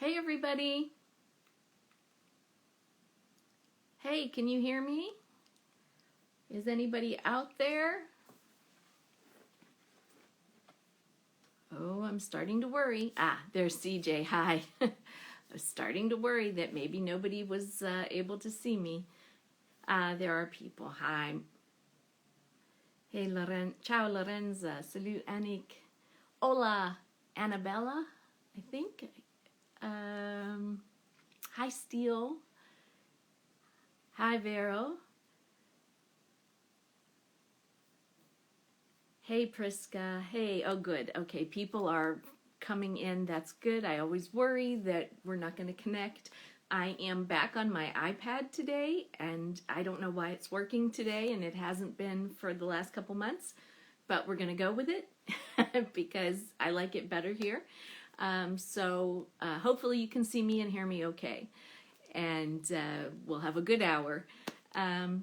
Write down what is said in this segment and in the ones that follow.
Hey everybody. Hey, can you hear me? Is anybody out there? Oh, I'm starting to worry. There's CJ. Hi. I was starting to worry that maybe nobody was able to see me. There are people. Hi. Hey, Ciao, Lorenza. Salut, Annick. Hola, Annabella, I think. Hi, Steele. Hi, Vero. Hey, Priska. Hey, oh, good. Okay, people are coming in. That's good. I always worry that we're not going to connect. I am back on my iPad today, and I don't know why it's working today, and it hasn't been for the last couple months, but we're going to go with it because I like it better here. So hopefully you can see me and hear me okay, and we'll have a good hour.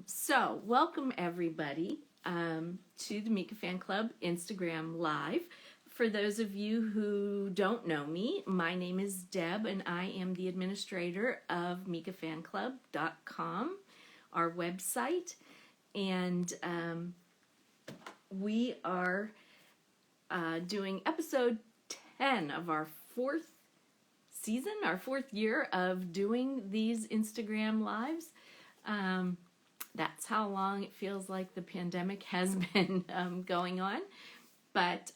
So welcome everybody to the Mika Fan Club Instagram Live. For those of you who don't know me, my name is Deb and I am the administrator of MikaFanClub.com, our website, and we are doing episode 10 of our fourth season, our fourth year of doing these Instagram Lives. That's how long it feels like the pandemic has been going on. But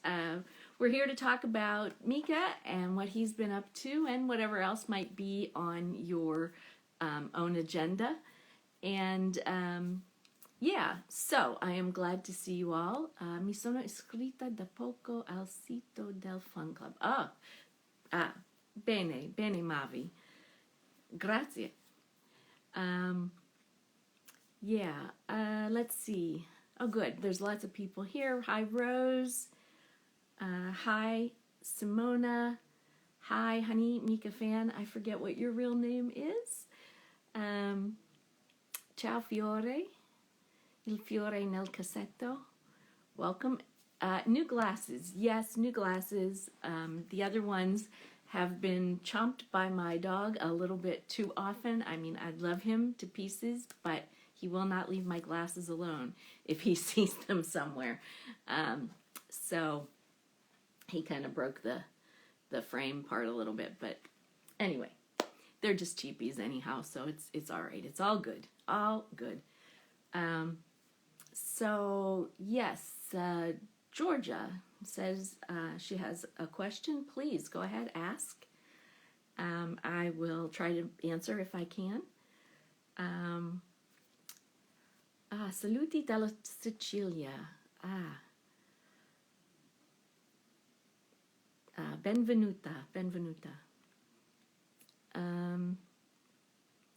we're here to talk about Mika and what he's been up to and whatever else might be on your own agenda. And yeah, so I am glad to see you all. Mi sono iscritta da poco al sito del fan club. Bene, Mavi. Grazie. Let's see. Oh, good. There's lots of people here. Hi, Rose. Hi, Simona. Hi, honey, Mika fan. I forget what your real name is. Ciao, Fiore. Il fiore nel cassetto. Welcome. New glasses. Yes, new glasses. The other ones have been chomped by my dog a little bit too often. I mean, I love him to pieces, but he will not leave my glasses alone if he sees them somewhere. So he kind of broke the frame part a little bit, but anyway, they're just cheapies anyhow, so it's all right. It's all good. All good. So yes, Georgia says she has a question. Please go ahead, ask. I will try to answer if I can. Saluti dalla Sicilia. Benvenuta.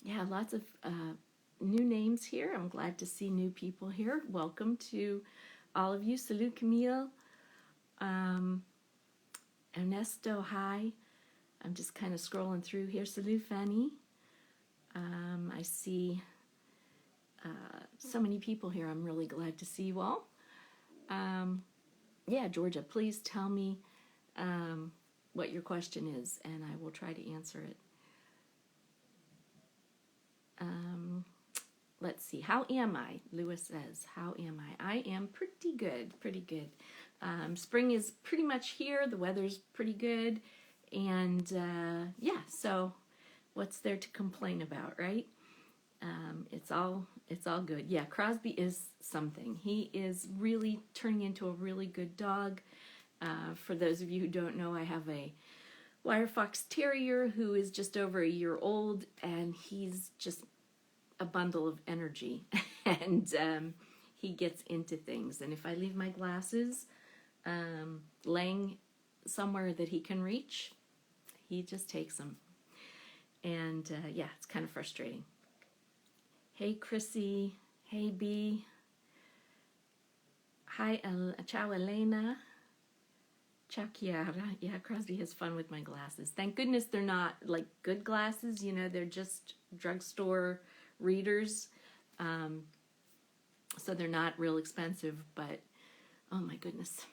Yeah, lots of new names here. I'm glad to see new people here. Welcome to all of you. Salut, Camille. Ernesto, hi. I'm just kind of scrolling through here. Salut, Fanny. I see so many people here. I'm really glad to see you all. Yeah, Georgia, please tell me what your question is, and I will try to answer it. Let's see. How am I? Lewis says, how am I? I am pretty good. Spring is pretty much here. The weather's pretty good. And yeah, so what's there to complain about, right? It's all good. Yeah, Crosby is something. He is really turning into a really good dog. For those of you who don't know, I have a wire fox terrier who is just over a year old, and he's just a bundle of energy. And he gets into things. And if I leave my glasses laying somewhere that he can reach, he just takes them. And yeah, it's kind of frustrating. Hey, Chrissy. Hey, B. Hi, ciao, Elena. Ciao, Chiara. Yeah, Crosby has fun with my glasses. Thank goodness they're not like good glasses. You know, they're just drugstore readers. So they're not real expensive, but oh my goodness,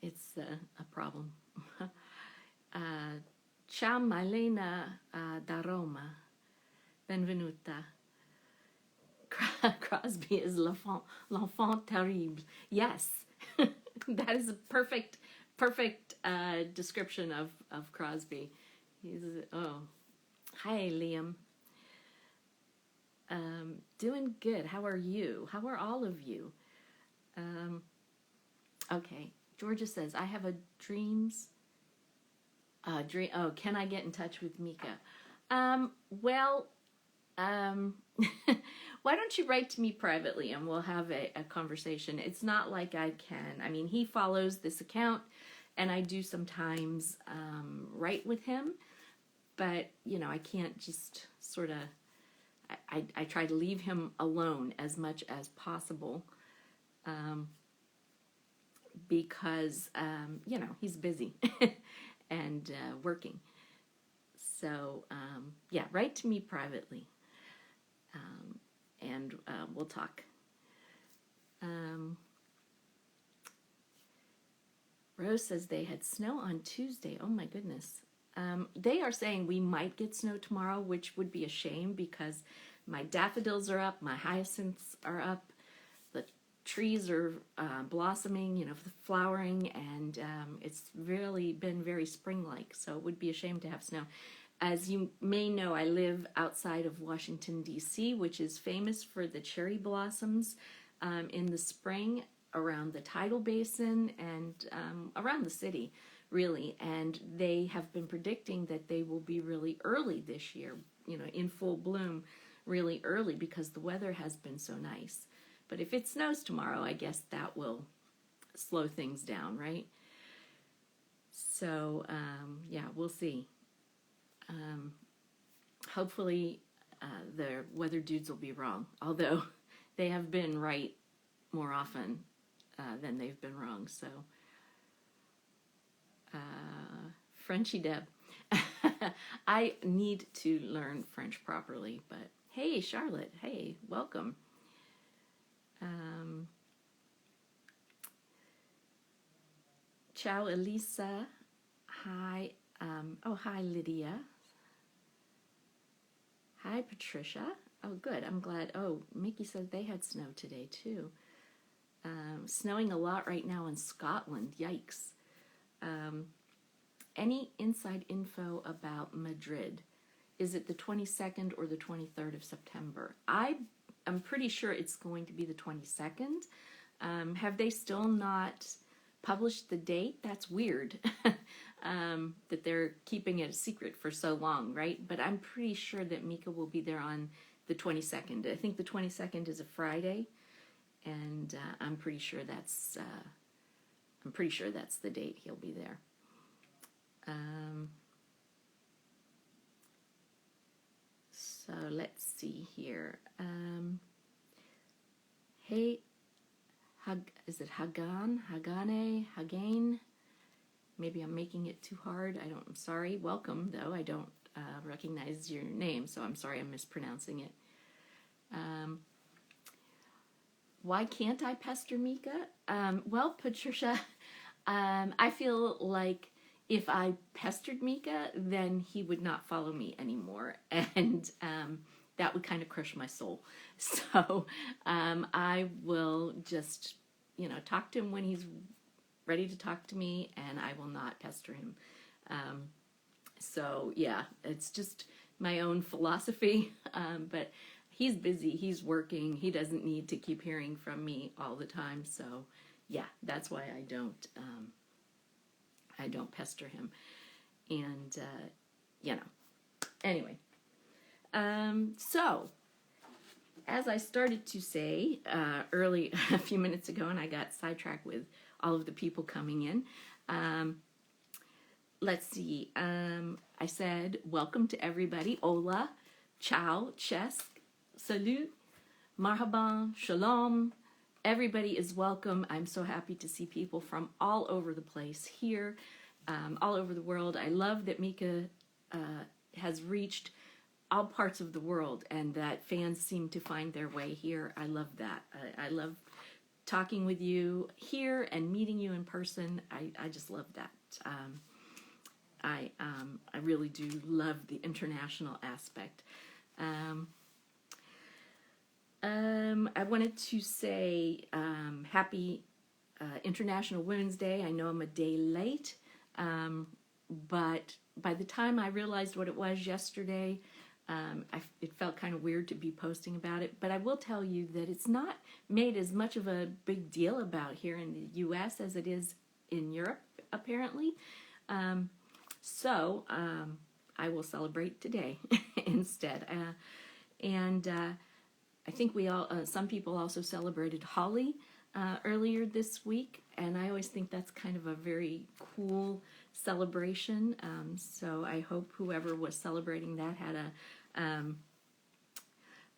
it's a problem. Ciao Malena da Roma. Benvenuta. Crosby is l'enfant terrible. Yes, that is a perfect description of Crosby. He's, oh, hi Liam. Doing good. How are you? How are all of you? Okay. Georgia says, I have a dreams. Oh, can I get in touch with Mika? Well, why don't you write to me privately and we'll have a conversation. It's not like I can. I mean, he follows this account and I do sometimes write with him, but, you know, I can't just sort of, I try to leave him alone as much as possible because, you know, he's busy and working. So, yeah, write to me privately. And we'll talk. Rose says they had snow on Tuesday. Oh my goodness. They are saying we might get snow tomorrow, which would be a shame because my daffodils are up, my hyacinths are up, the trees are blossoming, you know, flowering, and it's really been very spring-like, so it would be a shame to have snow. As you may know, I live outside of Washington, D.C., which is famous for the cherry blossoms in the spring around the tidal basin and around the city, really. And they have been predicting that they will be really early this year, you know, in full bloom really early because the weather has been so nice. But if it snows tomorrow, I guess that will slow things down, right? So, yeah, we'll see. Hopefully the weather dudes will be wrong, although they have been right more often than they've been wrong. So, Frenchy Deb. I need to learn French properly, but hey, Charlotte, hey, welcome. Ciao, Elisa. Hi. Oh, hi, Lydia. Hi, Patricia. Oh, good. I'm glad. Oh, Mickey said they had snow today, too. Snowing a lot right now in Scotland. Yikes. Any inside info about Madrid? Is it the 22nd or the 23rd of September? I'm pretty sure it's going to be the 22nd. Have they still not published the date? That's weird. That they're keeping it a secret for so long, right? But I'm pretty sure that Mika will be there on the 22nd. I think the 22nd is a Friday, and I'm pretty sure that's the date he'll be there. So let's see here. Hey, is it Hagan? Hagane? Hagane? Maybe I'm making it too hard. I'm sorry. Welcome, though. I don't recognize your name, so I'm sorry I'm mispronouncing it. Why can't I pester Mika? Well, Patricia, I feel like if I pestered Mika, then he would not follow me anymore, and that would kind of crush my soul. So I will just, you know, talk to him when he's ready to talk to me, and I will not pester him. So yeah, it's just my own philosophy, but he's busy, he's working, he doesn't need to keep hearing from me all the time. So yeah, that's why I don't pester him. And you know, anyway, so as I started to say early a few minutes ago, and I got sidetracked with all of the people coming in. Let's see. I said, welcome to everybody. Hola, ciao, chesk, salut, marhaban, shalom. Everybody is welcome. I'm so happy to see people from all over the place here, all over the world. I love that Mika has reached all parts of the world and that fans seem to find their way here. I love that. I love talking with you here and meeting you in person. I just love that. I really do love the international aspect. I wanted to say happy International Women's Day. I know I'm a day late, but by the time I realized what it was yesterday, it felt kind of weird to be posting about it. But I will tell you that it's not made as much of a big deal about here in the U.S. as it is in Europe, apparently. So I will celebrate today instead. I think some people also celebrated Holly earlier this week, and I always think that's kind of a very cool celebration. So I hope whoever was celebrating that had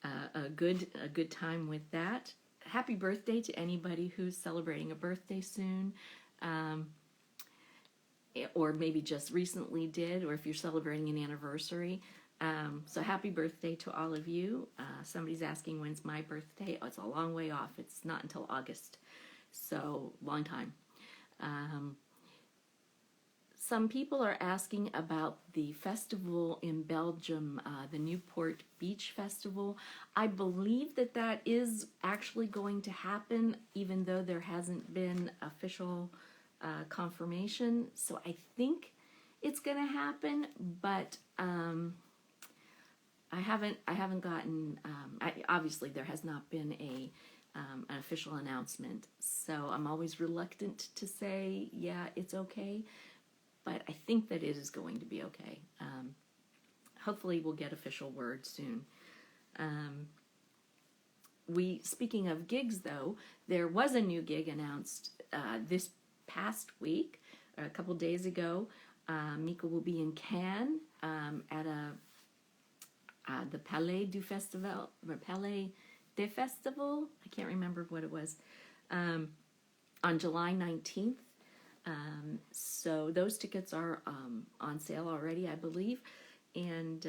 a good time with that. Happy birthday to anybody who's celebrating a birthday soon, or maybe just recently did, or if you're celebrating an anniversary. So happy birthday to all of you. Somebody's asking when's my birthday. Oh, it's a long way off. It's not until August. So long time. Some people are asking about the festival in Belgium, the Newport Beach Festival. I believe that is actually going to happen, even though there hasn't been official confirmation. So I think it's going to happen, but I haven't gotten. Obviously, there has not been an official announcement, so I'm always reluctant to say, yeah, it's okay. But I think that it is going to be okay. Hopefully, we'll get official word soon. Speaking of gigs, though, there was a new gig announced this past week, or a couple days ago. Mika will be in Cannes at the Palais du Festival, or Palais des Festival. I can't remember what it was. On July 19th. So those tickets are on sale already, I believe. And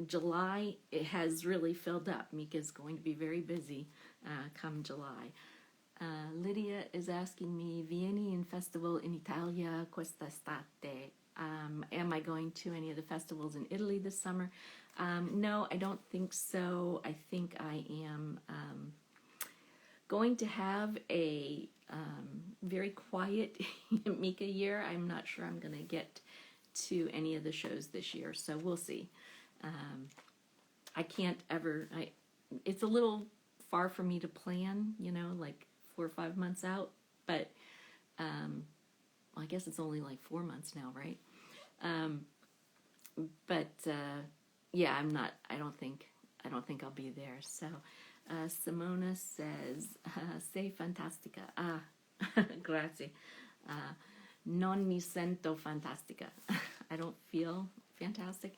July, it has really filled up. Mika's going to be very busy come July. Lydia is asking me, Vieni in Festival in Italia quest'estate. Am I going to any of the festivals in Italy this summer? No, I don't think so. I think I am going to have a very quiet Mika year. I'm not sure I'm going to get to any of the shows this year, so we'll see. I can't ever, it's a little far for me to plan, like 4 or 5 months out, but well, I guess it's only like 4 months now, right? Yeah, I don't think I'll be there. So Simona says, sei fantastica. Grazie. Non mi sento fantastica. I don't feel fantastic.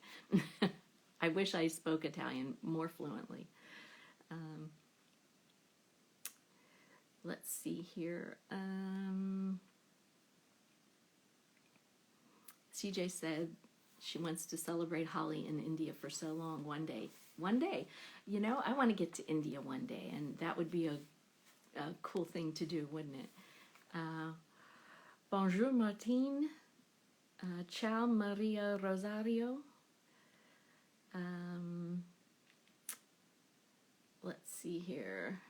I wish I spoke Italian more fluently. Let's see here. CJ said she wants to celebrate Holi in India for so long. One day. I want to get to India one day, and that would be a cool thing to do, wouldn't it? Bonjour, Martine. Ciao, Maria Rosario. Let's see here.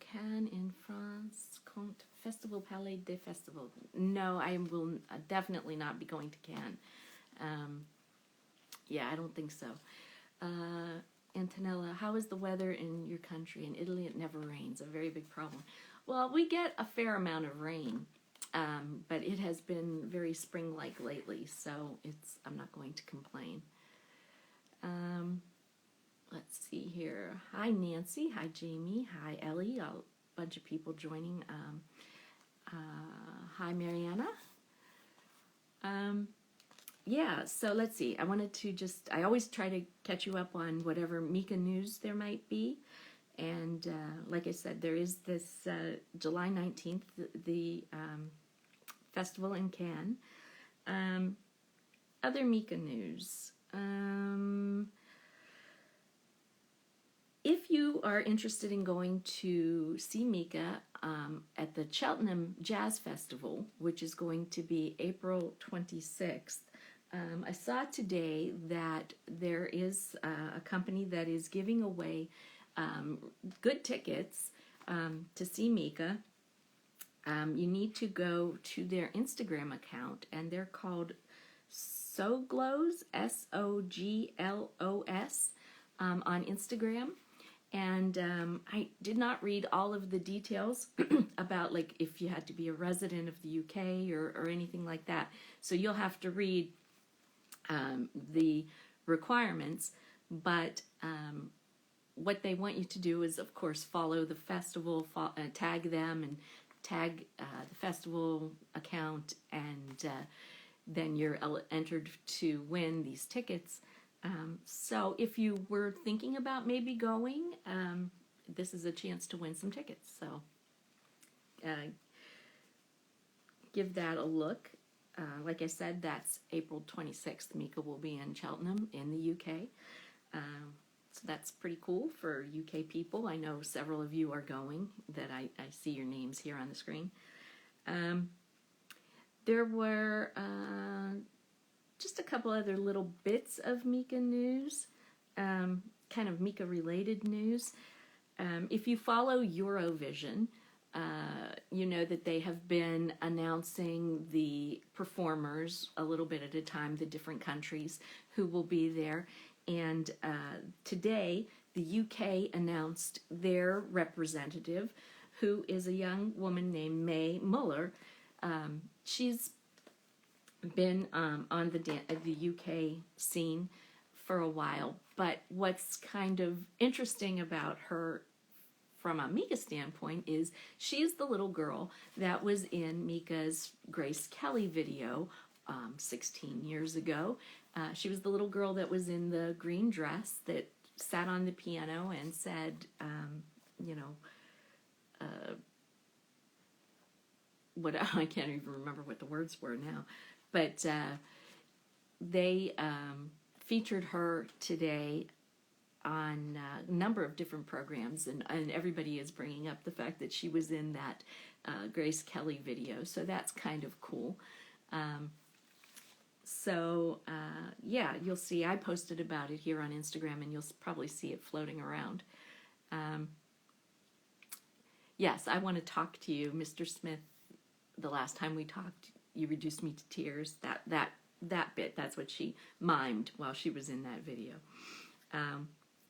Cannes in France, Comte Festival, Palais des Festivals. No, I will definitely not be going to Cannes. Yeah, I don't think so. Antonella, how is the weather in your country? In Italy, it never rains, a very big problem. Well, we get a fair amount of rain, but it has been very spring-like lately, so I'm not going to complain. Let's see here. Hi, Nancy. Hi, Jamie. Hi, Ellie. A bunch of people joining. Hi, Mariana. Yeah, so let's see. I wanted to I always try to catch you up on whatever Mika news there might be. And like I said, there is this July 19th, the festival in Cannes. Other Mika news. If you are interested in going to see Mika, at the Cheltenham Jazz Festival, which is going to be April 26th. I saw today that there is a company that is giving away good tickets to see Mika. You need to go to their Instagram account, and they're called Soglos, Soglos, on Instagram. And I did not read all of the details about, like, if you had to be a resident of the UK or anything like that. So you'll have to read the requirements. But what they want you to do is, of course, follow the festival, tag them, and tag the festival account, and then you're entered to win these tickets. So if you were thinking about maybe going, this is a chance to win some tickets. So give that a look. Like I said, that's April 26th. Mika will be in Cheltenham in the UK. So that's pretty cool for UK people. I know several of you are going, that I see your names here on the screen. There were just a couple other little bits of Mika news, kind of Mika related news. If you follow Eurovision, you know that they have been announcing the performers a little bit at a time, the different countries who will be there. And today, the UK announced their representative, who is a young woman named May Muller. She's been on the UK scene for a while, but what's kind of interesting about her from a Mika standpoint is she's the little girl that was in Mika's Grace Kelly video 16 years ago. She was the little girl that was in the green dress that sat on the piano and said, what I can't even remember what the words were now, but they featured her today on a number of different programs, and everybody is bringing up the fact that she was in that Grace Kelly video, so that's kind of cool. Yeah, you'll see, I posted about it here on Instagram, and you'll probably see it floating around. Yes, I want to talk to you, Mr. Smith. The last time we talked, you reduced me to tears. That bit, that's what she mimed while she was in that video.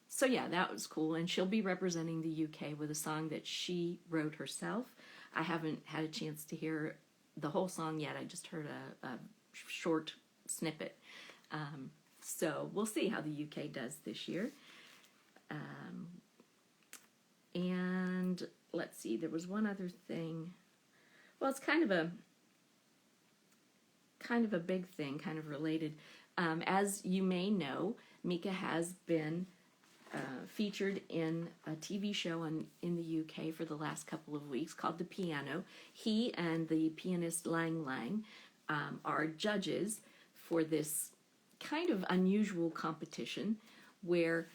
So yeah, that was cool, and she'll be representing the UK with a song that she wrote herself. I haven't had a chance to hear the whole song yet. I just heard a short snippet. So we'll see how the UK does this year. And let's see, there was one other thing. Well, it's kind of a big thing, kind of related. As you may know, Mika has been featured in a TV show in the UK for the last couple of weeks called The Piano. He and the pianist Lang Lang are judges for this kind of unusual competition where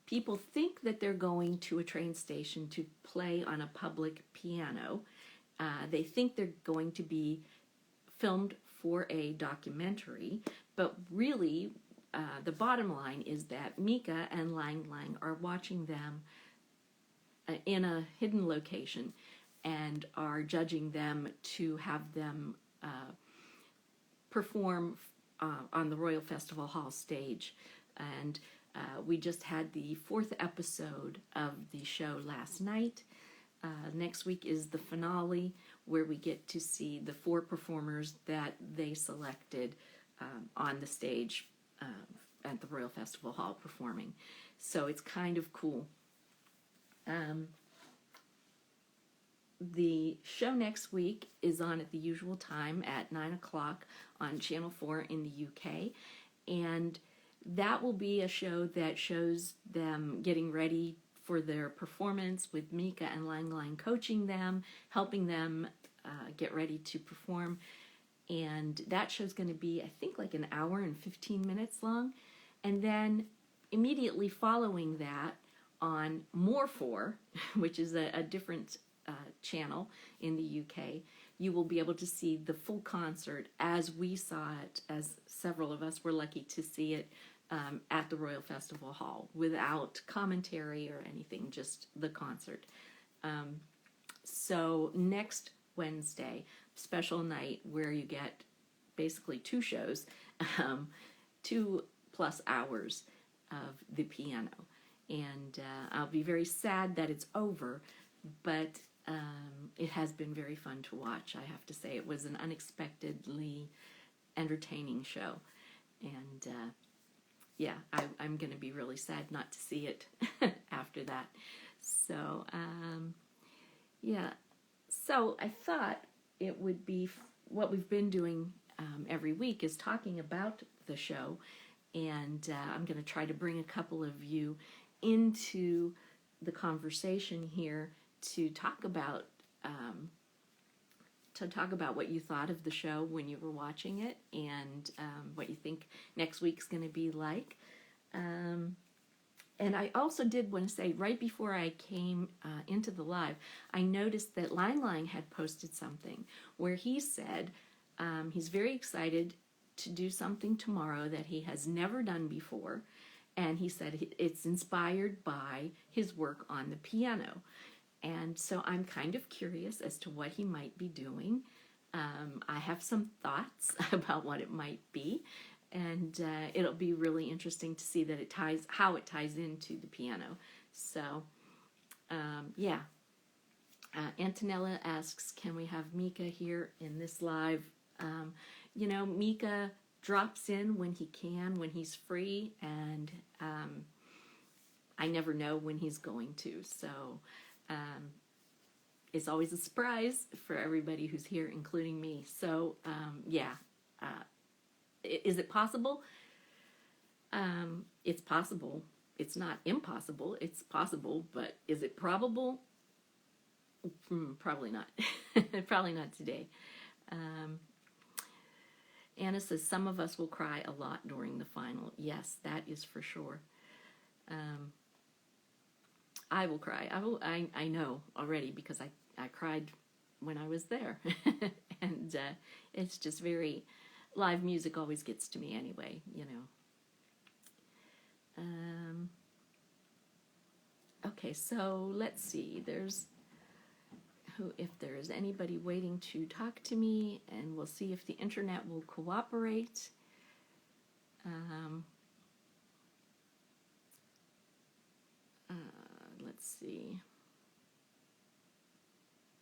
people think that they're going to a train station to play on a public piano. They think they're going to be filmed for a documentary, but really the bottom line is that Mika and Lang Lang are watching them in a hidden location and are judging them to have them perform on the Royal Festival Hall stage. And we just had the 4th episode of the show last night. Next week is the finale, where we get to see the 4 performers that they selected on the stage at the Royal Festival Hall performing. So it's kind of cool. The show next week is on at the usual time at 9 o'clock on Channel 4 in the UK. And that will be a show that shows them getting ready for their performance, with Mika and Lang Lang coaching them, helping them get ready to perform. And that show's going to be, I think, like an hour and 15 minutes long. And then immediately following that on More 4, which is a different channel in the UK, you will be able to see the full concert as we saw it, as several of us were lucky to see it at the Royal Festival Hall without commentary or anything, just the concert. So next Wednesday, special night where you get basically 2 shows, 2+ hours of the piano. And I'll be very sad that it's over, but it has been very fun to watch, I have to say. It was an unexpectedly entertaining show. And yeah, I'm going to be really sad not to see it after that. So, yeah. So I thought it would be what we've been doing every week is talking about the show. And I'm going to try to bring a couple of you into the conversation here to talk about what you thought of the show when you were watching it, and what you think next week's going to be like. And I also did want to say, right before I came into the live, I noticed that Lang had posted something where he said he's very excited to do something tomorrow that he has never done before. And he said it's inspired by his work on the piano. And so I'm kind of curious as to what he might be doing. I have some thoughts about what it might be. And it'll be really interesting to see that how it ties into the piano. So, yeah. Antonella asks, can we have Mika here in this live? You know, Mika drops in when he can, when he's free, and I never know when he's going to. So it's always a surprise for everybody who's here, including me. So, yeah. Is it possible? It's possible. It's not impossible. It's possible, but is it probable? Probably not. Probably not today. Anna says, some of us will cry a lot during the final. Yes, that is for sure. I will cry. I know already because I cried when I was there. And it's just very... Live music always gets to me anyway, you know. Okay, so let's see. If there's anybody waiting to talk to me, and we'll see if the internet will cooperate. Let's see.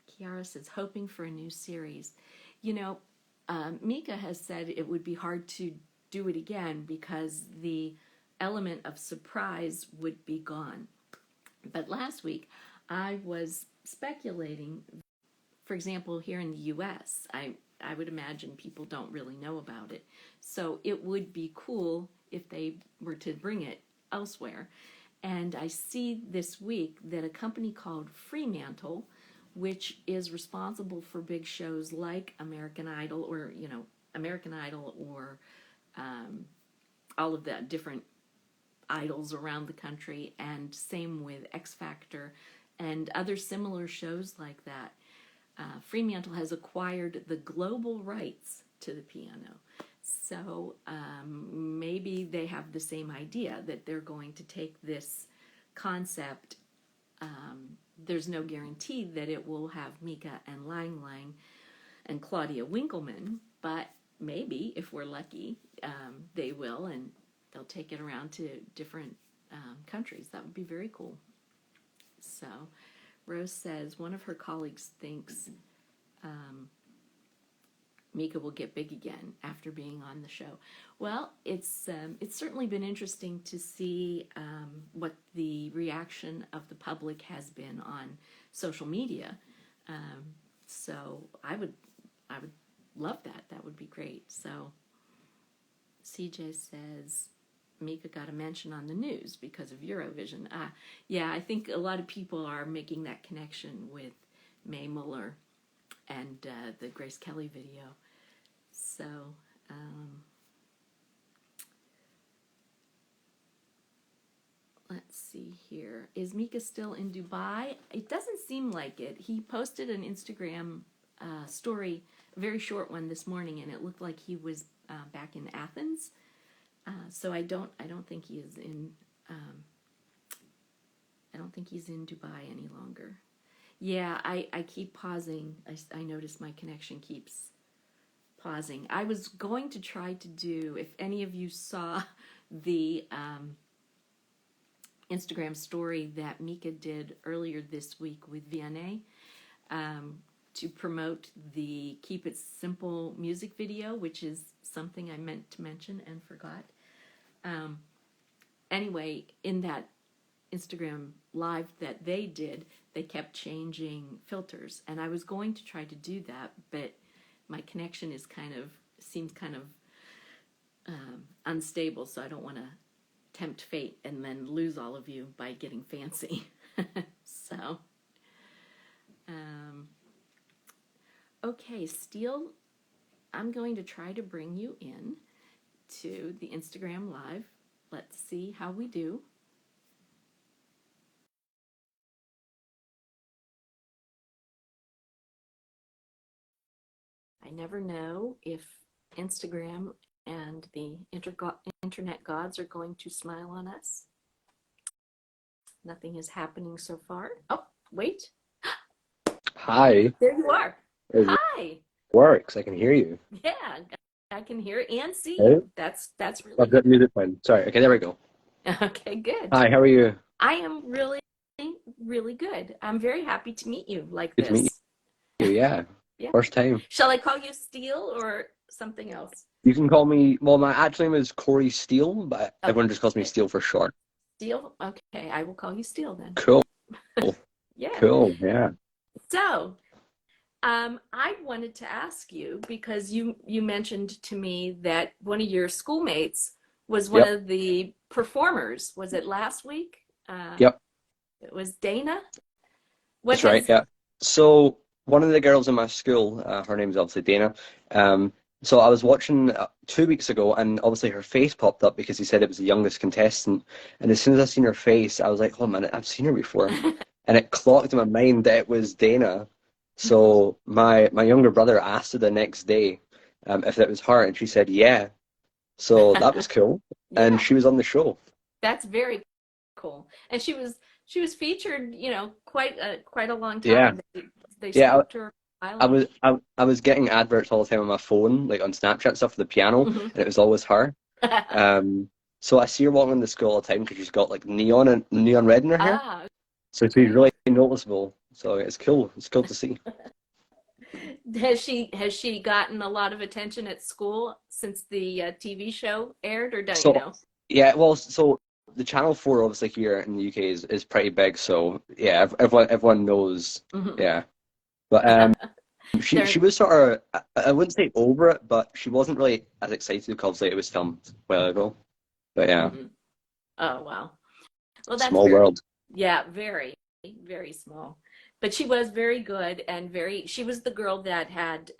Kiara says, hoping for a new series. You know, Mika has said it would be hard to do it again because the element of surprise would be gone. But last week, I was speculating, for example, here in the U.S., I would imagine people don't really know about it. So it would be cool if they were to bring it elsewhere. And I see this week that a company called Fremantle, which is responsible for big shows like American Idol, or, you know, American Idol, or all of the different idols around the country, and same with X Factor and other similar shows like that. Fremantle has acquired the global rights to the piano. So maybe they have the same idea, that they're going to take this concept. There's no guarantee that it will have Mika and Lang and Claudia Winkleman, but maybe, if we're lucky, they will, and they'll take it around to different countries. That would be very cool. So Rose says one of her colleagues thinks Mika will get big again after being on the show. Well, it's certainly been interesting to see what the reaction of the public has been on social media. So I would love that. That would be great. So CJ says Mika got a mention on the news because of Eurovision. Yeah, I think a lot of people are making that connection with Mae Muller and the Grace Kelly video. So, let's see here. Is Mika still in Dubai? It doesn't seem like it. He posted an Instagram story, a very short one this morning, and it looked like he was back in Athens. So I don't think he is in. I don't think he's in Dubai any longer. Yeah, I keep pausing. I notice my connection keeps pausing. I was going to try to do, if any of you saw the Instagram story that Mika did earlier this week with Vianney, to promote the Keep It Simple music video, which is something I meant to mention and forgot. Anyway, in that Instagram live that they did, they kept changing filters, and I was going to try to do that, but my connection seems kind of unstable, so I don't want to tempt fate and then lose all of you by getting fancy. So, okay, Steele, I'm going to try to bring you in to the Instagram live. Let's see how we do. I never know if Instagram and the internet gods are going to smile on us. Nothing is happening so far. Oh, wait. Hi. There you are. It Hi. works. I can hear you. Yeah, I can hear and see Hey? you. That's really I've got music playing. Sorry. Okay, there we go. Okay, good. Hi, how are you? I am really, really good. I'm very happy to meet you like Good to meet this. you. Yeah. Yeah. First time. Shall I call you Steele or something else? You can call me, well, my actual name is Corey Steele, but everyone just calls me Okay. Steele for short. Steele? Okay, I will call you Steele then. Cool. Yeah. Cool. Yeah. So, I wanted to ask you because you mentioned to me that one of your schoolmates was one Yep. of the performers. Was it last week? Yep. It was Dana. That's right. Yeah. So one of the girls in my school, her name's obviously Dana. So I was watching 2 weeks ago, and obviously her face popped up because he said it was the youngest contestant. And as soon as I seen her face, I was like, "Oh man, I've seen her before," and it clocked in my mind that it was Dana. So my younger brother asked her the next day if that was her, and she said yeah. So that was cool, and Yeah, she was on the show. that's very cool. And she was featured, quite a long Yeah, time. They yeah. scoped her a while I out. was I was getting adverts all the time on my phone, like on Snapchat stuff for the piano, Mhm. and it was always her. So I see her walking in the school all the time because she's got like neon red in her hair, Ah, so she's okay. really noticeable. So it's cool. It's cool to see. Has she gotten a lot of attention at school since the TV show aired, or don't you So know? yeah, well, so the Channel 4 obviously here in the UK is pretty big. So yeah, everyone knows. Mhm. Yeah, but she They're she was sort of I wouldn't say over it, but she wasn't really as excited because like, it was filmed a while ago. But yeah, mhm. Oh wow. Well, that's small very, world. yeah, very, very small. But she was very good and she was the girl that had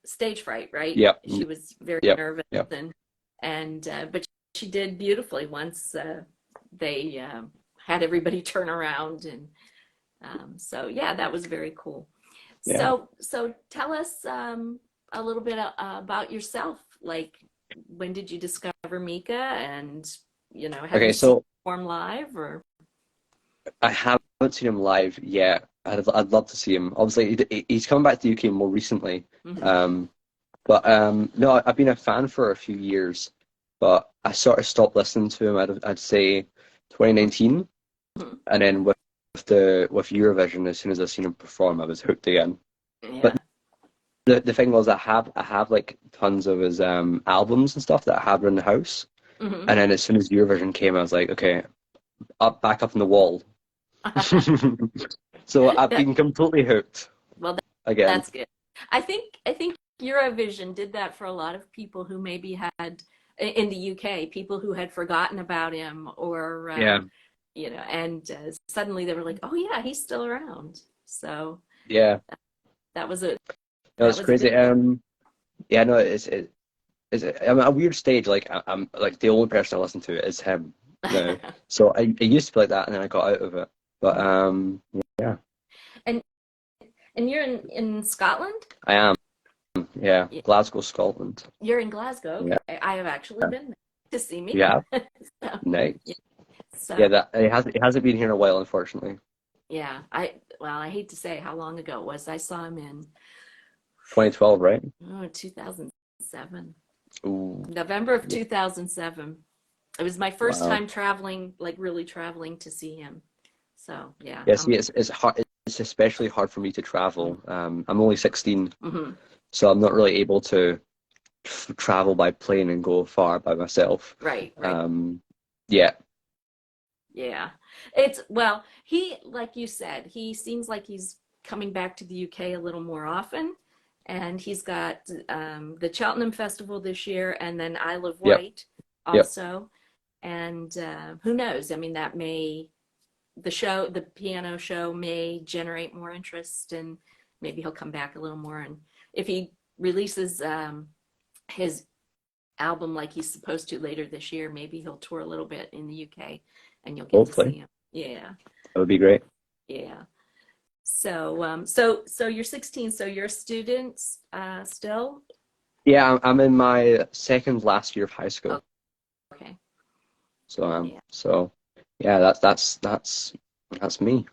stage fright, right? Yep. She was very Yep. nervous Yep. and but she did beautifully once they had everybody turn around and so yeah, that was very cool. Yeah. So tell us a little bit about yourself. Like, when did you discover Mika, and have you Okay, seen so him perform live or? I haven't seen him live yet. I'd love to see him. Obviously, he's coming back to the UK more recently. Mhm. Um, but no, I've been a fan for a few years, but I sort of stopped listening to him. I'd say 2019, Mhm. and then with Eurovision, as soon as I seen him perform, I was hooked again. But Yeah. the thing was, I have like tons of his albums and stuff that I have around the house, Hmm. and then as soon as Eurovision came, I was like, okay, back up in the wall. So I've That, been completely hooked well, again. that's good. I think Eurovision did that for a lot of people who maybe had in the UK, people who had forgotten about him, or Yeah, and suddenly they were like, "Oh yeah, he's still around." So yeah, that was a no, that it's was a crazy. good thing. Yeah, no, I'm at a weird stage. Like I'm like the only person I listen to is him. now. So I used to be like that, and then I got out of it. But yeah, And you're in Scotland? I am. Yeah, Y- Glasgow, Scotland. You're in Glasgow. Yeah, Okay. I have actually been there to see Mika. yeah, So, yeah. nice. So Yeah, that it hasn't been here in a while, unfortunately. yeah, I hate to say how long ago it was. I saw him in 2012, right? 2007. Ooh, November of yeah, 2007. It was my first wow. time traveling, like really traveling to see him. So yeah, Yeah, see, it's hard. It's especially hard for me to travel. I'm only 16, mhm. so I'm not really able to travel by plane and go far by myself. Right, right. Um, yeah, Yeah. It's well, he like you said, he seems like he's coming back to the UK a little more often. And he's got the Cheltenham Festival this year and then Isle of yep, Wight yep. also. And who knows? I mean, that may the piano show may generate more interest and maybe he'll come back a little more. And if he releases his album like he's supposed to later this year, maybe he'll tour a little bit in the UK and you'll get to see Hopefully, him. Yeah, that would be great. yeah. So so you're 16, so you're a student still? Yeah, I'm in my second last year of high Oh, school, okay. so Yeah. yeah, that's me.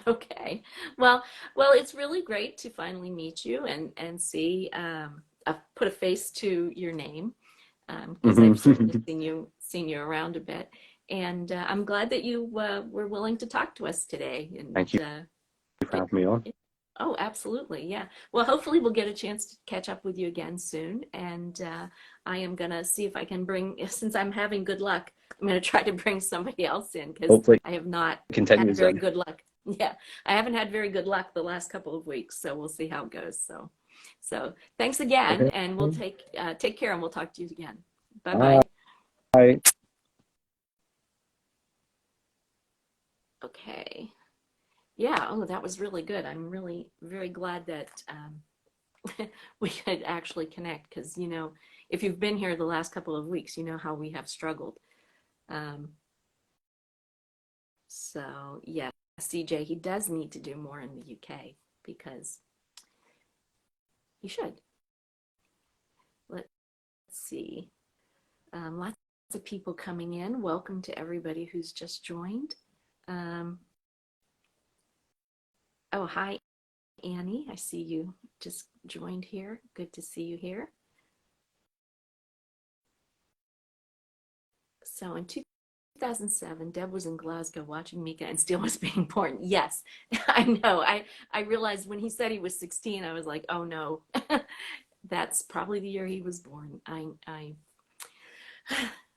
Okay. Well, well, it's really great to finally meet you and see put a face to your name because I've certainly Hmm. seen you around a bit, and I'm glad that you were willing to talk to us today. Thank And you for having me on. oh, absolutely, yeah. Well, hopefully we'll get a chance to catch up with you again soon, and I am gonna see if I can bring, since I'm having good luck, I'm gonna try to bring somebody else in because Hopefully, I have not it had continues very then. good luck. Yeah, I haven't had very good luck the last couple of weeks, so we'll see how it goes. So thanks again, Okay. and we'll take care, and we'll talk to you again. Bye Bye. bye. Okay. Yeah. Oh, that was really good. I'm really very glad that we could actually connect because if you've been here the last couple of weeks, you know how we have struggled. Um, so yeah, CJ, he does need to do more in the UK because he should. Let's see. Lots of people coming in. Welcome to everybody who's just joined. Um, oh, hi, Annie. I see you just joined here. Good to see you here. So in 2007, Deb was in Glasgow watching Mika and Steele was being born. Yes, I know. I realized when he said he was 16, I was like, oh no, that's probably the year he was born.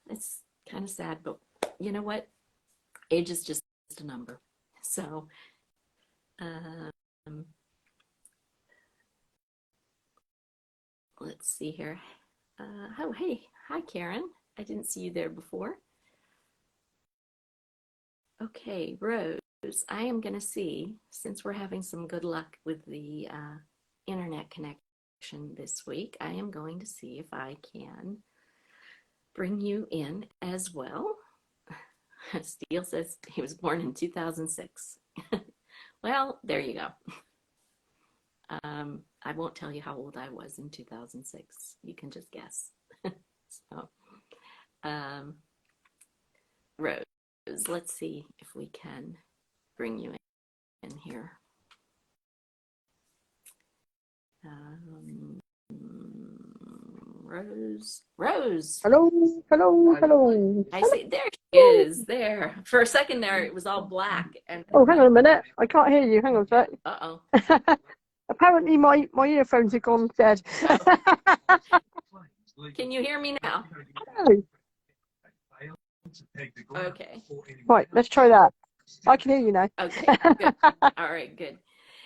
It's kind of sad, but you know what? Age is just a number. So, um, let's see here. Oh, hey, hi, Karen. I didn't see you there before. Okay, Rose, I am going to see, since we're having some good luck with the internet connection this week, I am going to see if I can bring you in as well. Steele says he was born in 2006. Well, there you go. I won't tell you how old I was in 2006. You can just guess. So, um, Rose, let's see if we can bring you in here. Um, Rose. Hello, hello, hello. I see. There she is. There. For a second there, it was all black, and I Oh, hang on thought, a minute. I can't hear you. Hang on a uh-oh. sec. Apparently, my earphones have gone dead. Oh, can you hear me now? Oh, Okay. right, let's try that. I can hear you now. Okay. Good. All right. Good.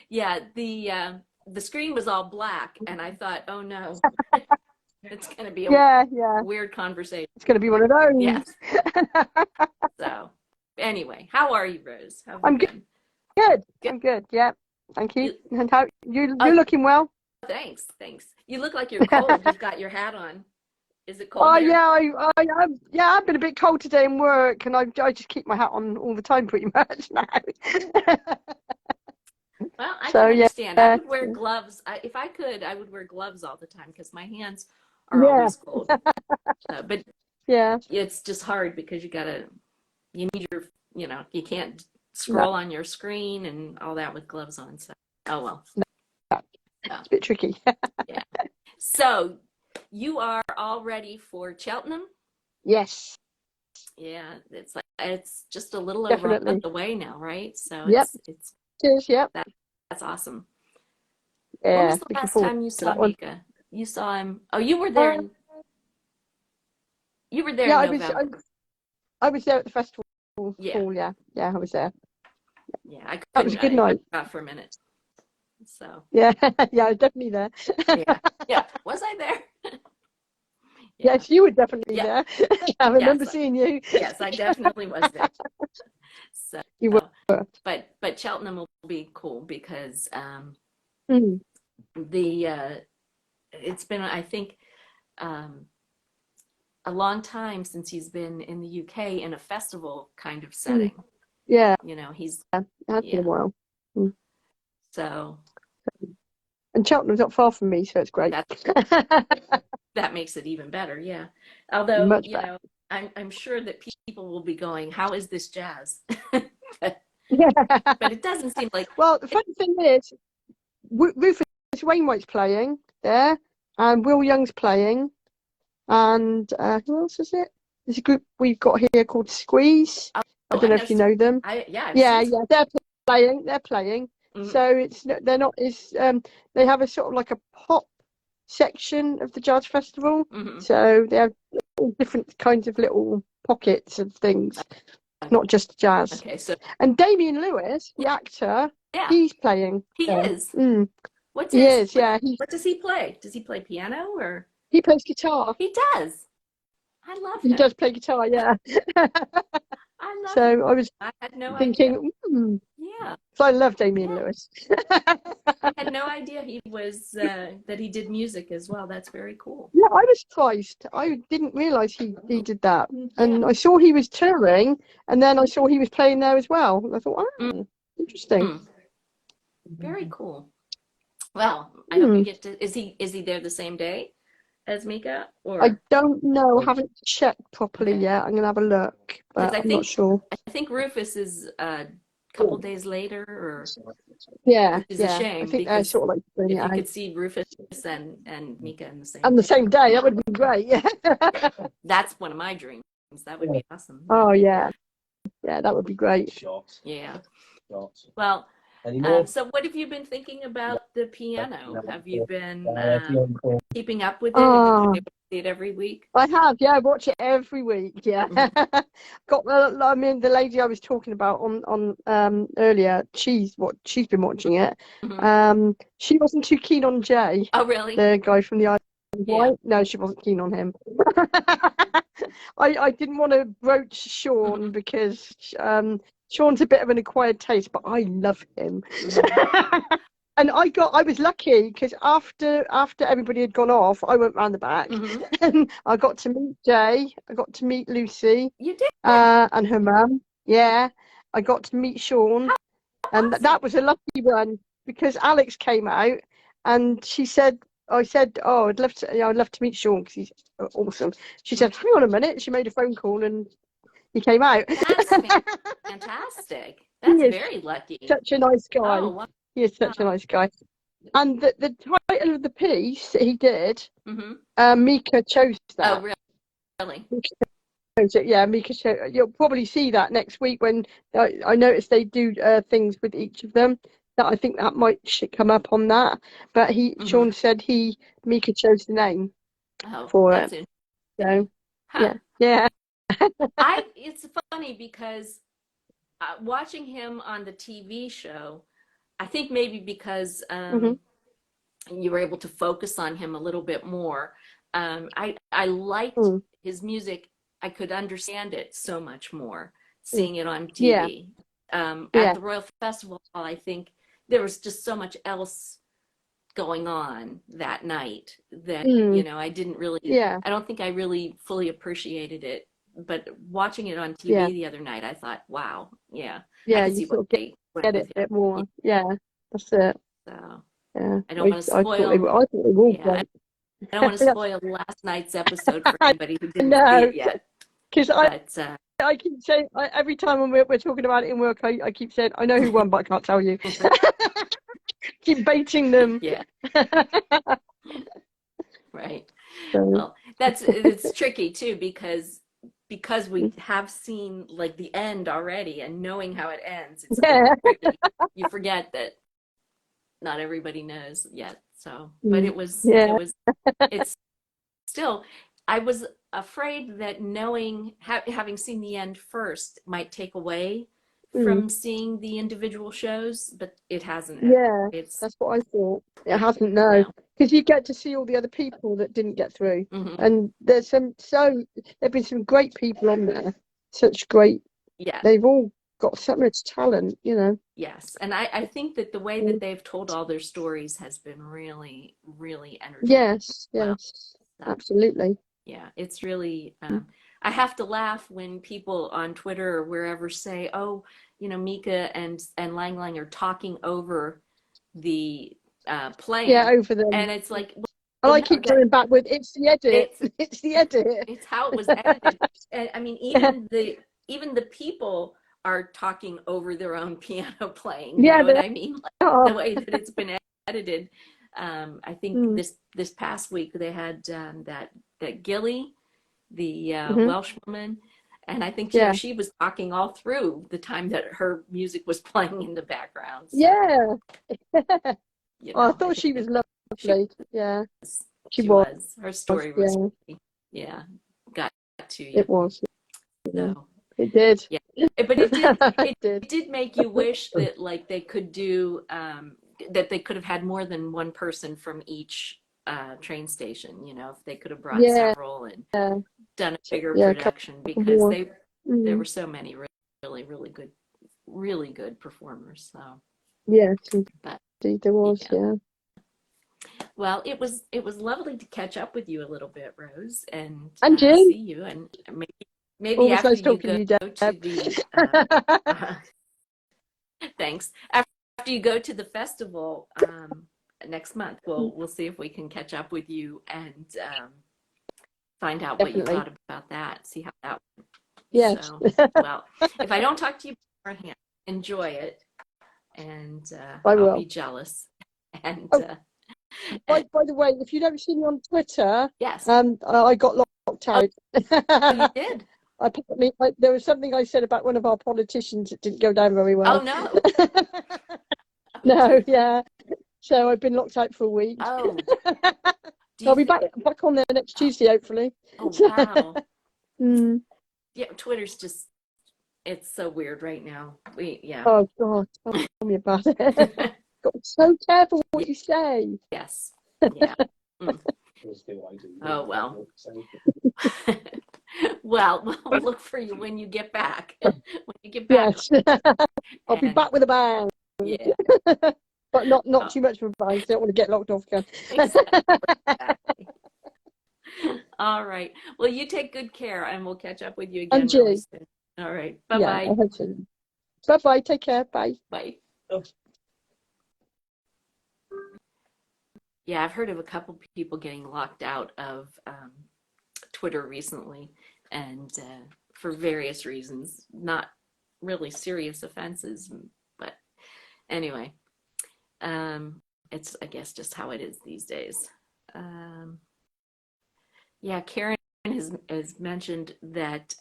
Yeah. The screen was all black, and I thought, oh no, it's going to be a Yeah. weird conversation. It's going to be one of those. Yes. So, anyway, how are you, Rose? How have you I'm been? good. Good. I'm good. Yeah. Thank you. You, And how you're oh, looking well? thanks. Thanks. You look like you're cold. You've got your hat on. Is it cold Oh there? yeah, I've been a bit cold today in work, and I just keep my hat on all the time pretty much now. Well, I So can yeah, understand. I would wear gloves. If I could, I would wear gloves all the time because my hands are yeah, always cold. But yeah. it's just hard because you need you can't No, scroll on your screen and all that with gloves on. So, oh well. no, Yeah. it's a bit tricky. Yeah. So, you are all ready for Cheltenham? Yes, It's just a little over a month definitely. away now, right? So Yep, it's cheers. Yep, that that's awesome. When yeah. was the Looking last forward time you to saw that one. Mika? You saw him. Oh, you were there Uh, you were there yeah, in I November. was there at the festival Yeah. hall. Yeah, yeah, I was there. Yeah, I That was couldn't a good I night. forgot for a minute. So, Yeah, yeah, I was definitely there. yeah. Yeah, was I there? Yeah. Yes, you were definitely Yeah. there. I Yes. remember seeing you. Yes, I definitely was there. So, You were. but Cheltenham will be cool because Mm, the it's been, I think, um, a long time since he's been in the UK in a festival kind of mm, setting. yeah, He's it has been a yeah. while. Mm. So And Cheltenham's not far from me, so it's great. that that makes it even better. Yeah. Although, Much better. I'm sure that people will be going, "How is this jazz?" but, Yeah. but it doesn't seem like Well, the it. funny thing is, Rufus Wainwright's playing there, and Will Young's playing, and who else is it? There's a group we've got here called Squeeze. I Oh, don't I know know. if you know them. Yeah, I've Yeah, seen. yeah, they're playing. They're playing. Mhm, So they're not. It's they have a sort of like a pop section of the jazz festival. mhm. So they have all different kinds of little pockets of things, not just jazz. Okay, so And Damien Lewis, the actor, yeah, he's playing he there. is. Mm, What's he his is, yeah. He what does he play? Does he play piano or he plays guitar. he does? I love He him. does play guitar, yeah. I love him. So I was I had no idea. thinking, Yeah, so I love Damien yeah. Lewis. I had no idea he was that he did music as well. That's very cool. Yeah, I was surprised. I didn't realise he did that. Yeah. And I saw he was touring, and then I saw he was playing there as well. And I thought, oh, interesting. Mm, very cool. Well, I hope you Hmm. get to. Is he there the same day as Mika I or don't know. Haven't checked properly okay? yet. I'm gonna have a look, Because but I'm not sure. I think Rufus is a couple days later, or Yeah, which is a yeah. I shame think they're because sort of like doing it if you out. could see Rufus and Mika in the same And the day, same day, that would be great. Yeah. yeah, that's one of my dreams. That would be awesome. Yeah, Oh yeah, yeah. That would be great. yeah. Well, so what have you been thinking about the piano? Have you been keeping up with it? Have you been Oh, able to see it every week? I have. Yeah, I watch it every week. Yeah. Mhm, Got I mean, the lady I was talking about on earlier. She's been watching it. mhm. She wasn't too keen on Jay, Oh, really? the guy from the Isle of Yeah. Wight. No, she wasn't keen on him. I didn't want to broach Sean Mhm, because Sean's a bit of an acquired taste, but I love him. mhm, And I was lucky because after everybody had gone off, I went round the back mhm. and I got to meet Jay. I got to meet Lucy, You did. and her mum. Yeah, I got to meet Sean, How and awesome. that was a lucky one because Alex came out and she said, I said, oh, I'd love to meet Sean because he's awesome. She Mhm. said, hang on a minute. She made a phone call and he came out. That's fantastic. He That's is very lucky. such a nice guy. Oh, He is such a wow. nice guy. And the title of the piece that he did, Hmm. Mika chose Oh, that. really? Mika chose it. Yeah, Mika chose. You'll probably see that next week when I noticed they do things with each of them. That I think that might come up on that. But Hmm. Sean said Mika chose the name Oh, for that's it. interesting. So Huh. yeah, yeah. It's funny because watching him on the TV show, I think maybe because Hmm. you were able to focus on him a little bit more. I liked Mm, his music. I could understand it so much more mm. seeing it on Yeah, TV. At yeah. the Royal Festival, I think there was just so much else going on that night that, Mm. I didn't really, Yeah. I don't think I really fully appreciated it. But watching it on Yeah. TV the other night, I thought, wow, yeah, I Yeah. can You see why sort of they went get it with a him. bit more. Yeah. That's it. So Yeah. I don't want to I thought they spoil, were. I thought they were all yeah, great. I don't want to spoil last night's episode for anybody who didn't see No, it yet. because But I keep saying every time when we're talking about it in work, I keep saying I know who won, but I can't tell you. Keep baiting them. yeah, right. So, Well, it's tricky too because we have seen like the end already and knowing how it ends, it's a little yeah. tricky. You forget that not everybody knows yet. So, but Mm. Yeah. it's still, I was afraid that knowing, having seen the end first might take away Mm. from seeing the individual shows, but it hasn't. Yeah. It's, That's what I thought. It hasn't, no, no. because you get to see all the other people that didn't get through, Hmm. and there've been some great people on there. Such great. Yeah. They've all got so much talent, Yes. And I think that the way that Mm. they've told all their stories has been really, really entertaining. Yes. Well, Yes. so, Absolutely. yeah, it's really, Mm. I have to laugh when people on Twitter or wherever say, oh, Mika and Lang Lang are talking over the Yeah, playing. over them. And it's like, And well, I no, keep going back with it's the edit. it's, It's the edit. it's how it was edited. And I mean, Yeah. even the people are talking over their own piano playing. You Yeah, know what they I mean? Like are. the way that it's been edited. I think Mm. this past week they had that Gilly, the Hmm. Welsh woman, and I think Yeah. she was talking all through the time that her music was playing in the background. So Yeah. Oh, I I thought she was think she lovely. Yeah, was she was. her story was Yeah, really, yeah, got to you. it was. Yeah, So it did. yeah, but It it did. did make you wish that like they could do that they could have had more than one person from each train station. If they could have brought Yeah. several and done a bigger Yeah, a couple production because more. there Mm. were so many really good performers. So, Yes, but indeed there was. yeah, Yeah. well, it was lovely to catch up with you a little bit, Rose, and And see you? you, and maybe Always after nice you talking go to you, Deb. to the thanks. After you go to the festival next month, we'll see if we can catch up with you and find out what you Definitely. thought about that. See how that went. Yes. So, well, if I don't talk to you beforehand, enjoy it, and I I'll be will. jealous. And Oh, by the way, if you don't see me on Twitter, yes, I got locked oh, out. you did. There was something I said about one of our politicians that didn't go down very Oh well. no. Oh No, gee. yeah. So I've been locked out for a week. Oh, do I'll you be think? back on there next Tuesday, hopefully. Oh So, wow. mm. Yeah, Twitter's just it's so weird right now. Yeah. Oh God, tell me about it. Got to be so careful what you say. Yes. Yeah. Mm. Oh well. Well, we'll look for you when you get back. When you get back. Yes, I'll be And back with a bang, yeah. but not Oh, too much of a bang. 'Cause I don't want to get locked off again. exactly. All right. Well, you take good care and we'll catch up with you again And really you, soon. All right. yeah, I Bye-bye. hope so. Bye bye. Take care. Bye. Bye. Yeah, I've heard of a couple people getting locked out of Twitter recently, and for various reasons, not really serious offenses, but anyway, it's I guess just how it is these days. Um, yeah, Karen has mentioned that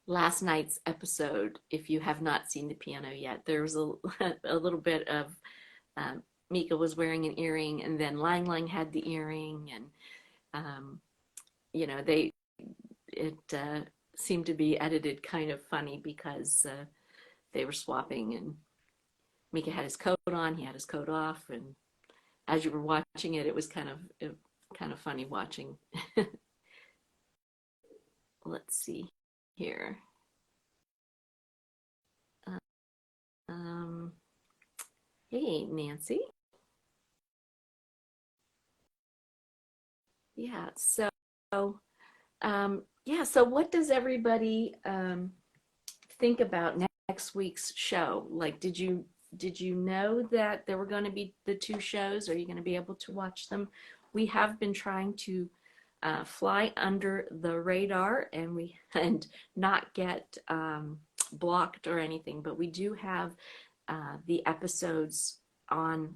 last night's episode, if you have not seen the piano yet, there was a little bit of um, Mika was wearing an earring, and then Lang Lang had the earring, and um, they it seemed to be edited kind of funny because they were swapping, and Mika had his coat on, he had his coat off, and as you were watching it, it was kind of funny watching. Let's see here. Um, hey, Nancy. Yeah. So, yeah. So, what does everybody think about next week's show? Like, did you know that there were going to be the two shows? Are you going to be able to watch them? We have been trying to fly under the radar and not get blocked or anything, but we do have the episodes on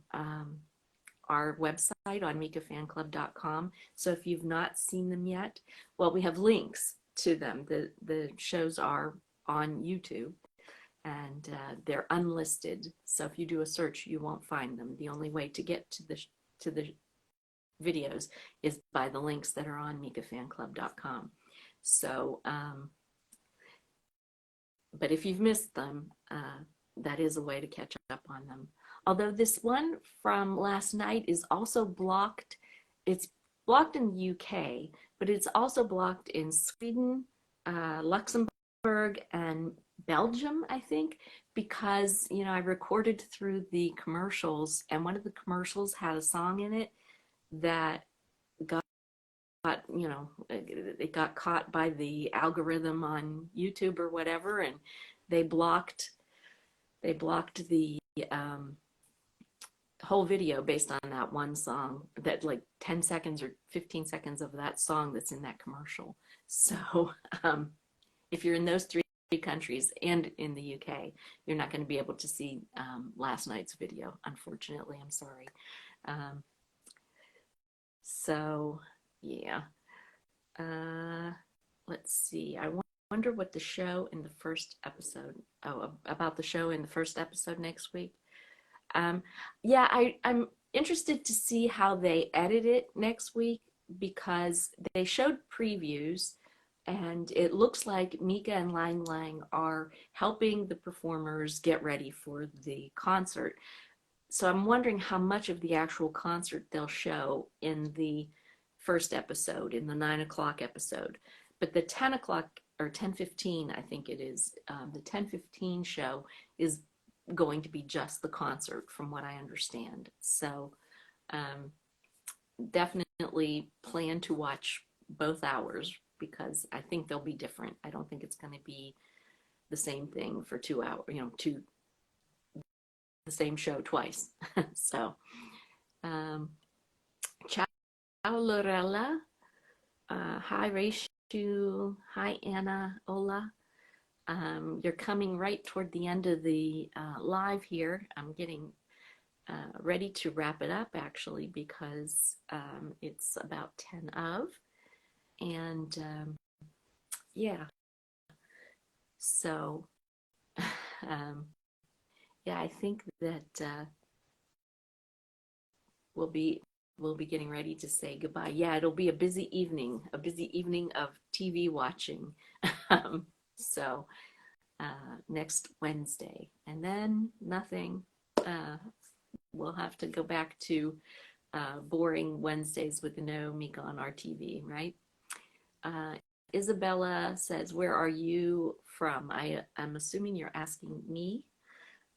our website on mikafanclub.com. So if you've not seen them yet, well, we have links to them. The shows are on YouTube and they're unlisted. So if you do a search, you won't find them. The only way to get to the videos is by the links that are on mikafanclub.com. So, but if you've missed them, that is a way to catch up on them. Although this one from last night is also blocked. It's blocked in the UK, but it's also blocked in Sweden, Luxembourg, and Belgium, I think, because, I recorded through the commercials, and one of the commercials had a song in it that got, it got caught by the algorithm on YouTube or whatever, and they blocked the whole video based on that one song, that like 10 seconds or 15 seconds of that song that's in that commercial. So if you're in those three countries and in the UK, you're not going to be able to see last night's video, unfortunately. I'm sorry. So yeah, let's see. I wonder what the show in the first episode, about the show in the first episode next week. Yeah, I'm interested to see how they edit it next week, because they showed previews and it looks like Mika and Lang Lang are helping the performers get ready for the concert. So I'm wondering how much of the actual concert they'll show in the first episode, in the 9 o'clock episode. But the 10 o'clock or 10:15, I think it is, the 10:15 show is going to be just the concert, from what I understand. So definitely plan to watch both hours, because I think they'll be different. I don't think it's going to be the same thing for 2 hours, the same show twice. So, ciao, Lorella. Hi, Rachel. Hi, Anna. Hola. You're coming right toward the end of the live here. I'm getting ready to wrap it up, actually, because it's about 10 of. And yeah, so yeah, I think that we'll be getting ready to say goodbye. Yeah, it'll be a busy evening of TV watching. So next Wednesday, and then nothing. We'll have to go back to boring Wednesdays with no Mika on our TV, right? Isabella says, "Where are you from?" I'm assuming you're asking me.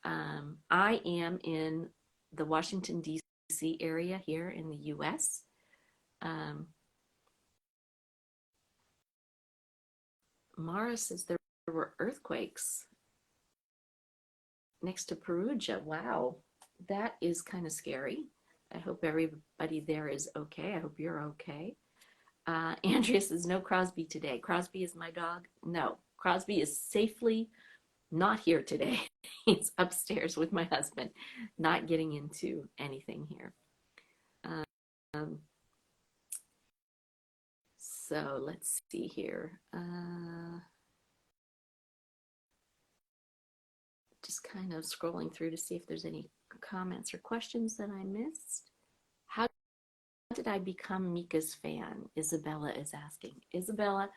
I am in the Washington, D.C. area here in the U.S. Mara says there were earthquakes next to Perugia. Wow, that is kind of scary. I hope everybody there is okay. I hope you're okay. Andrea says, no Crosby today. Crosby is my dog. No, Crosby is safely not here today. He's upstairs with my husband, not getting into anything here. So let's see here. Just kind of scrolling through to see if there's any comments or questions that I missed. How did I become Mika's fan? Isabella is asking. Isabella,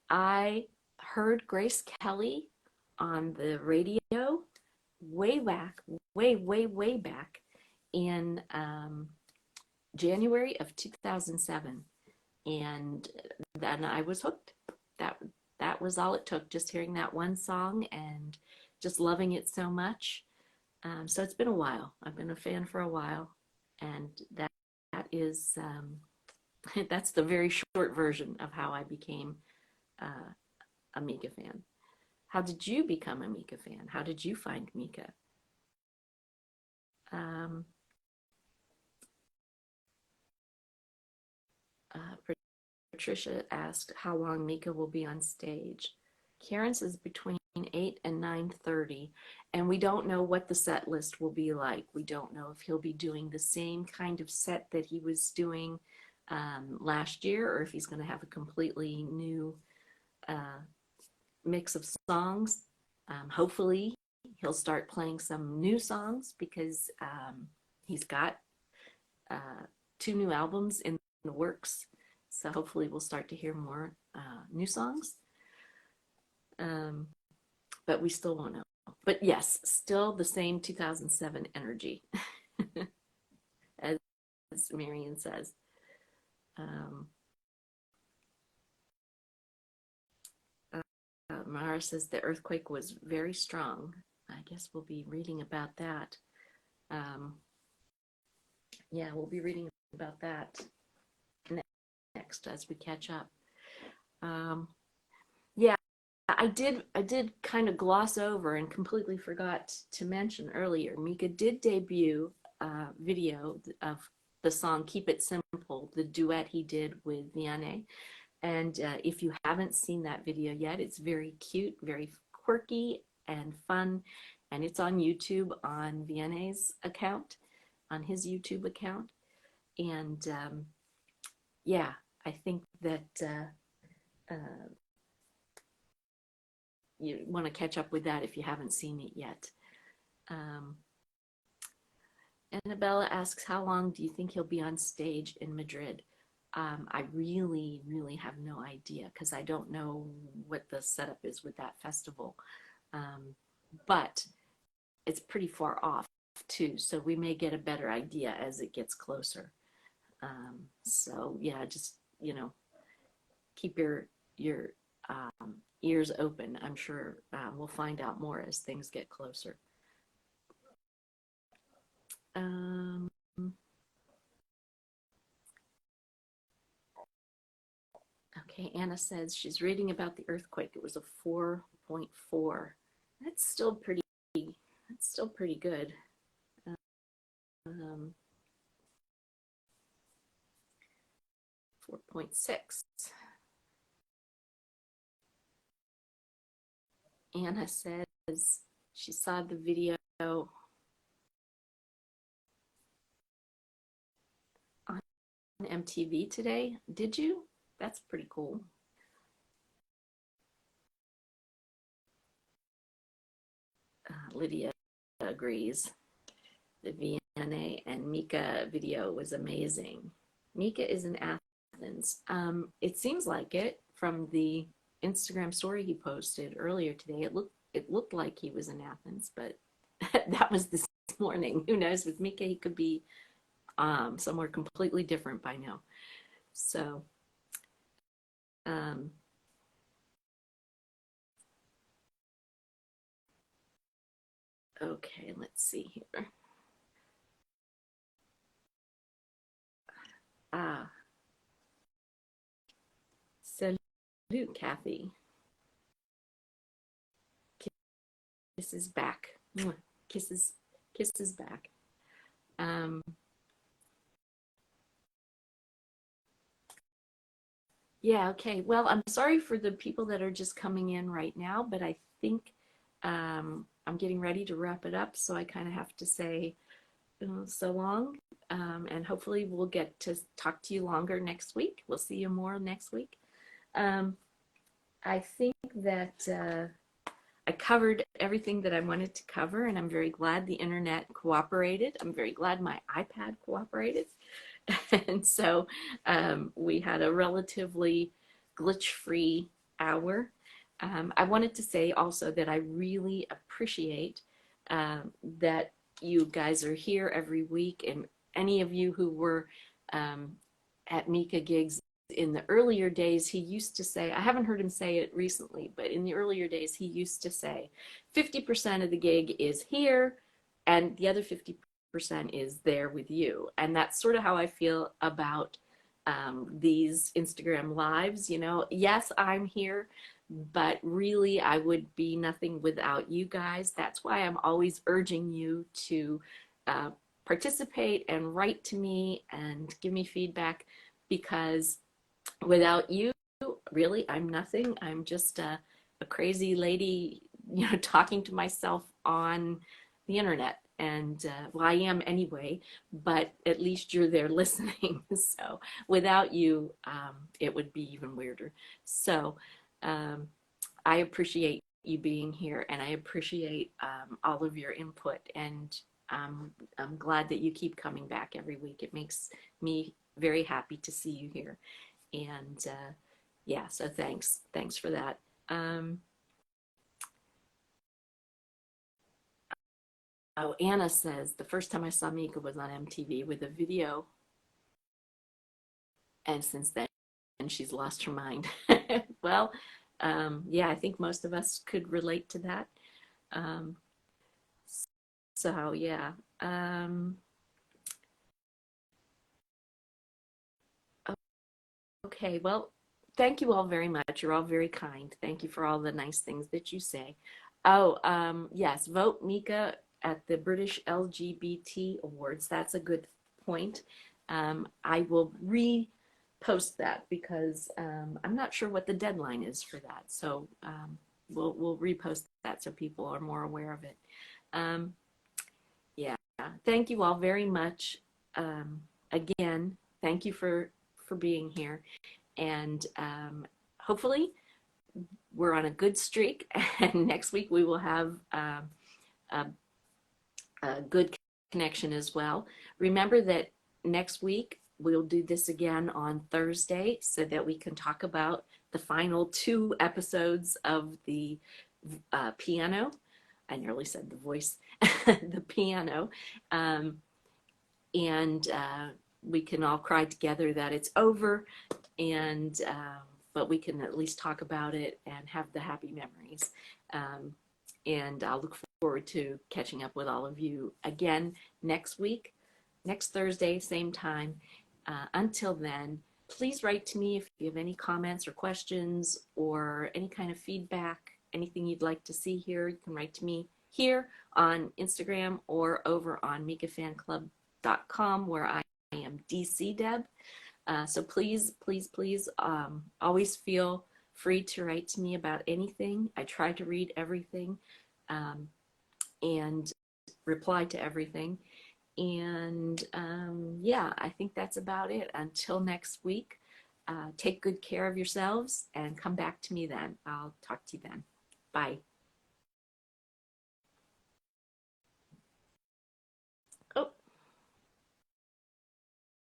I heard Grace Kelly on the radio way back, way back in January of 2007. And then I was hooked. That was all it took, just hearing that one song and just loving it so much. So it's been a while. I've been a fan for a while, and that is That's the very short version of how I became a Mika fan. How did you become a Mika fan? How did you find Mika? Um, Patricia asked how long Mika will be on stage. Karen says between 8 and 9:30, and we don't know what the set list will be like. We don't know if he'll be doing the same kind of set that he was doing last year, or if he's going to have a completely new mix of songs. Hopefully, he'll start playing some new songs because he's got 2 new albums in the works. So hopefully we'll start to hear more new songs. But we still won't know. But yes, still the same 2007 energy, as Marion says. Mara says the earthquake was very strong. I guess we'll be reading about that. Yeah, we'll be reading about that next as we catch up. Yeah, I did kind of gloss over and completely forgot to mention earlier. Mika did debut a video of the song "Keep It Simple," the duet he did with Vianney. And if you haven't seen that video yet, it's very cute, very quirky and fun, and it's on YouTube on Vianney's account, on his YouTube account. And yeah, I think that you want to catch up with that if you haven't seen it yet. Annabella asks, how long do you think he'll be on stage in Madrid? I really, really have no idea because I don't know what the setup is with that festival. But it's pretty far off too, so we may get a better idea as it gets closer. So yeah, just, keep your ears open. I'm sure we'll find out more as things get closer. Okay, Anna says she's reading about the earthquake. It was a 4.4. That's still pretty good. 4.6. Anna says she saw the video on MTV today. Did you? That's pretty cool. Lydia agrees. The Vianney and Mika video was amazing. Mika is in Athens. It seems like it from the Instagram story he posted earlier today. It looked like he was in Athens, but that was this morning. Who knows? With Mika, he could be somewhere completely different by now. So, okay, let's see here. Salut, Kathy. Kisses back. Kisses back. Yeah, okay. Well, I'm sorry for the people that are just coming in right now, but I think I'm getting ready to wrap it up, so I kind of have to say so long, and hopefully we'll get to talk to you longer next week. We'll see you more next week. I think that I covered everything that I wanted to cover, and I'm very glad the internet cooperated. I'm very glad my iPad cooperated. And so we had a relatively glitch-free hour. I wanted to say also that I really appreciate that you guys are here every week, and any of you who were at Mika gigs in the earlier days, he used to say, I haven't heard him say it recently, but in the earlier days, he used to say 50% of the gig is here and the other 50% is there with you. And that's sort of how I feel about these Instagram lives. You know, yes, I'm here, but really I would be nothing without you guys. That's why I'm always urging you to uh, participate and write to me and give me feedback, because without you, really, I'm nothing. I'm just a crazy lady, you know, talking to myself on the internet. And well, I am anyway, but at least you're there listening. So without you, it would be even weirder. So um, I appreciate you being here, and I appreciate all of your input. And I'm glad that you keep coming back every week. It makes me very happy to see you here. And yeah, so thanks for that. um, oh, Anna says the first time I saw Mika was on MTV with a video, and since then she's lost her mind. Well, yeah, I think most of us could relate to that. um, so yeah. Okay, well, thank you all very much. You're all very kind. Thank you for all the nice things that you say. Oh, yes, vote Mika at the British LGBT Awards. That's a good point. I will repost that because I'm not sure what the deadline is for that. So we'll repost that so people are more aware of it. Um, yeah, thank you all very much. Again, thank you for being here. And hopefully we're on a good streak, and next week we will have a, a good connection as well. Remember that next week we'll do this again on Thursday so that we can talk about the final 2 episodes of the piano. I nearly said the voice. The piano. And we can all cry together that it's over, and but we can at least talk about it and have the happy memories. And I'll look forward to catching up with all of you again next week, next Thursday, same time. Until then, please write to me if you have any comments or questions or any kind of feedback, anything you'd like to see here. You can write to me here on Instagram or over on MikaFanClub.com, where I am DC Deb. So please, please, please, always feel free to write to me about anything. I try to read everything and reply to everything. And yeah, I think that's about it. Until next week, take good care of yourselves and come back to me then. I'll talk to you then. Bye.